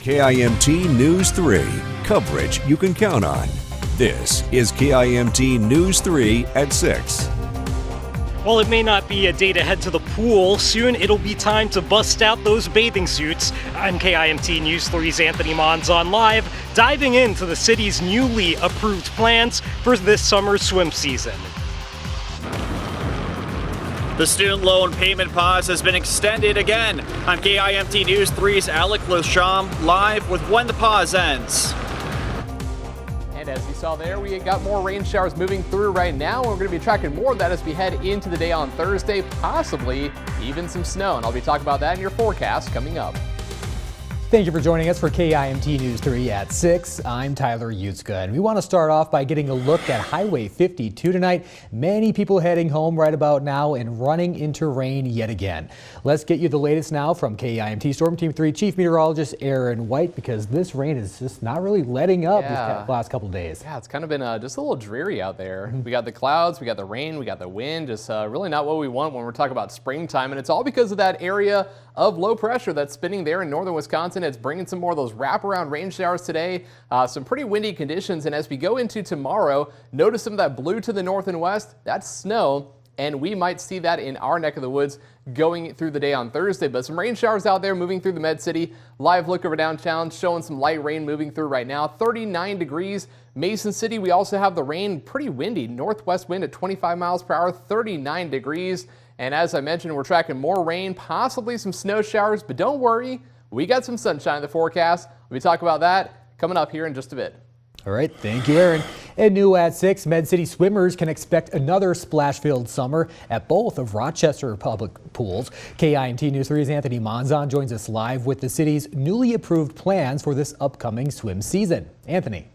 KIMT News 3, coverage you can count on. This is KIMT News 3 at 6. While it may not be a day to head to the pool, soon it'll be time to bust out those bathing suits. I'm KIMT News 3's Anthony Monzon live, diving into the city's newly approved plans for this summer's swim season. The student loan payment pause has been extended again. I'm KIMT News 3's Alec Lasham live with when the pause ends. And as you saw there, we got more rain showers moving through right now. We're going to be tracking more of that as we head into the day on Thursday, possibly even some snow. And I'll be talking about that in your forecast coming up. Thank you for joining us for KIMT News 3 at 6. I'm Tyler Yutzka, and we want to start off by getting a look at Highway 52 tonight. Many people heading home right about now and running into rain yet again. Let's get you the latest now from KIMT Storm Team 3 Chief Meteorologist Aaron White, because this rain is just not really letting up this last couple days. Yeah, it's kind of been just a little dreary out there. We got the clouds, we got the rain, we got the wind. Just really not what we want when we're talking about springtime, and it's all because of that area of low pressure that's spinning there in northern Wisconsin. It's bringing some more of those wraparound rain showers today. Some pretty windy conditions, and as we go into tomorrow, notice some of that blue to the north and west. That's snow, and we might see that in our neck of the woods going through the day on Thursday. But some rain showers out there moving through the Med City. Live look over downtown showing some light rain moving through right now. 39 degrees. Mason City, we also have the rain, pretty windy. Northwest wind at 25 miles per hour, 39 degrees. And as I mentioned, we're tracking more rain, possibly some snow showers, but don't worry, we got some sunshine in the forecast. We'll be talking about that coming up here in just a bit. All right, thank you, Aaron. And new at 6, Med City swimmers can expect another splash-filled summer at both of Rochester public pools. KIMT News 3's Anthony Monzon joins us live with the city's newly approved plans for this upcoming swim season. Anthony.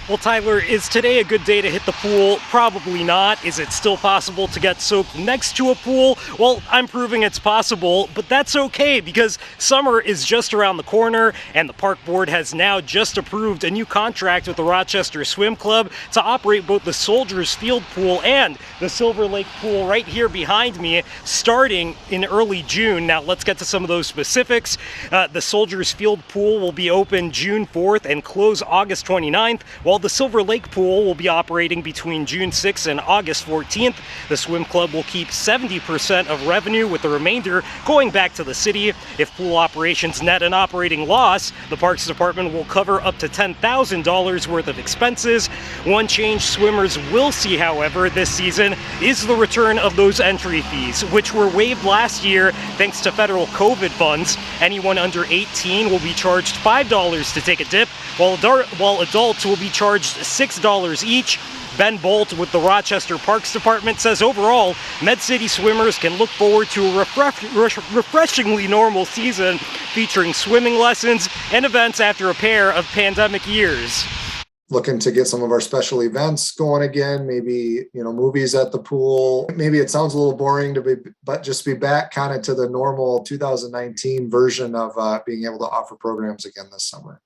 Well, Tyler, is today a good day to hit the pool? Probably not. Is it still possible to get soaked next to a pool? Well, I'm proving it's possible, but that's okay because summer is just around the corner, and the park board has now just approved a new contract with the Rochester Swim Club to operate both the Soldiers Field pool and the Silver Lake pool right here behind me, starting in early June. Now, let's get to some of those specifics. The Soldiers Field pool will be open June 4th and close August 29th, while the Silver Lake pool will be operating between June 6th and August 14th. The swim club will keep 70% of revenue, with the remainder going back to the city. If pool operations net an operating loss, the Parks Department will cover up to $10,000 worth of expenses. One change swimmers will see, however, this season is the return of those entry fees, which were waived last year thanks to federal COVID funds. Anyone under 18 will be charged $5 to take a dip, while adults will be charged $6 each. Ben Bolt with the Rochester Parks Department says overall, Med City swimmers can look forward to a refreshingly normal season featuring swimming lessons and events after a pair of pandemic years. Looking to get some of our special events going again, maybe, movies at the pool. Maybe it sounds a little boring but just be back kind of to the normal 2019 version of being able to offer programs again this summer.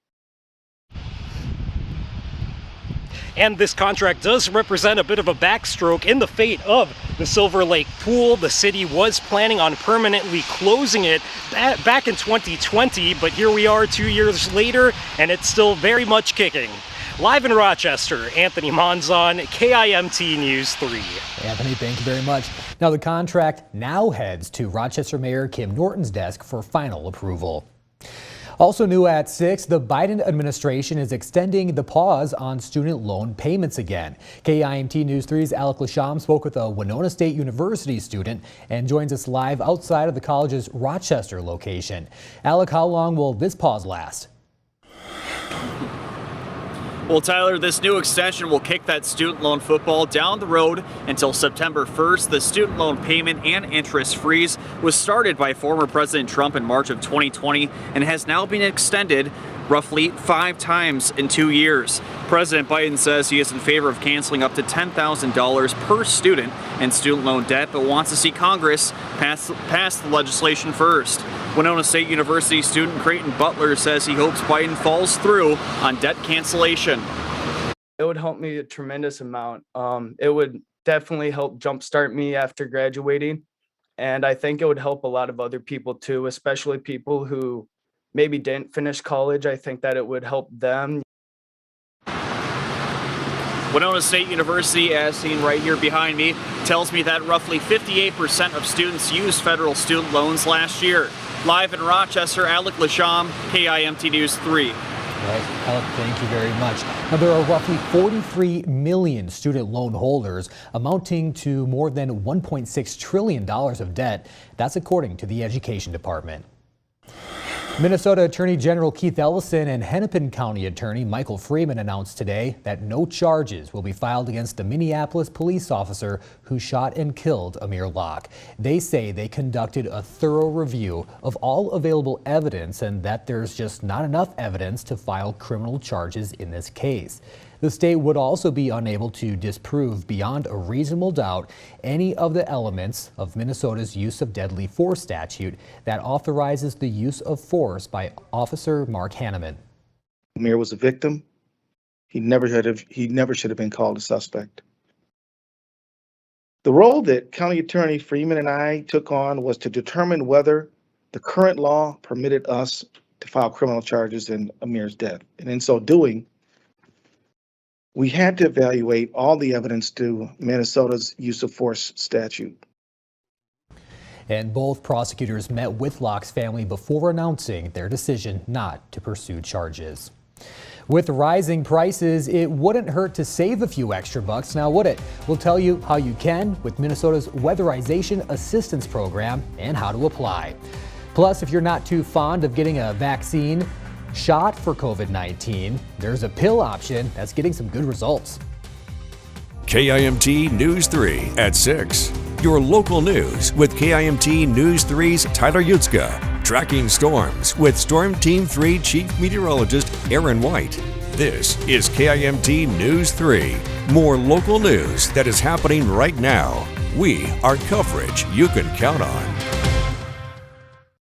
And this contract does represent a bit of a backstroke in the fate of the Silver Lake pool. The city was planning on permanently closing it back in 2020, but here we are 2 years later, and it's still very much kicking. Live in Rochester, Anthony Monzon, KIMT News 3. Anthony, thank you very much. Now the contract now heads to Rochester Mayor Kim Norton's desk for final approval. Also new at 6, the Biden administration is extending the pause on student loan payments again. KIMT News 3's Alec Lasham spoke with a Winona State University student and joins us live outside of the college's Rochester location. Alec, how long will this pause last? Well, Tyler, this new extension will kick that student loan football down the road until September 1st. The student loan payment and interest freeze was started by former President Trump in March of 2020 and has now been extended roughly 5 times in 2 years. President Biden says he is in favor of canceling up to $10,000 per student in student loan debt, but wants to see Congress pass the legislation first. Winona State University student Creighton Butler says he hopes Biden falls through on debt cancellation. It would help me a tremendous amount. It would definitely help jumpstart me after graduating. And I think it would help a lot of other people too, especially people who maybe didn't finish college. I think that it would help them. Winona State University, as seen right here behind me, tells me that roughly 58% of students used federal student loans last year. Live in Rochester, Alec Lasham, KIMT News 3. Right, Alec, thank you very much. Now, there are roughly 43 million student loan holders, amounting to more than $1.6 trillion of debt. That's according to the Education Department. Minnesota Attorney General Keith Ellison and Hennepin County Attorney Michael Freeman announced today that no charges will be filed against the Minneapolis police officer who shot and killed Amir Locke. They say they conducted a thorough review of all available evidence and that there's just not enough evidence to file criminal charges in this case. The state would also be unable to disprove beyond a reasonable doubt any of the elements of Minnesota's use of deadly force statute that authorizes the use of force by Officer Mark Hanneman. Amir was a victim. He never should have been called a suspect. The role that County Attorney Freeman and I took on was to determine whether the current law permitted us to file criminal charges in Amir's death. And in so doing, we had to evaluate all the evidence to Minnesota's use of force statute. And both prosecutors met with Locke's family before announcing their decision not to pursue charges. With rising prices, it wouldn't hurt to save a few extra bucks, now would it? We'll tell you how you can with Minnesota's Weatherization Assistance Program and how to apply. Plus, if you're not too fond of getting a vaccine shot for COVID-19, there's a pill option that's getting some good results. KIMT News 3 at 6. Your local news with KIMT News 3's Tyler Yutzka. Tracking storms with Storm Team 3 Chief Meteorologist Aaron White. This is KIMT News 3. More local news that is happening right now. We are coverage you can count on.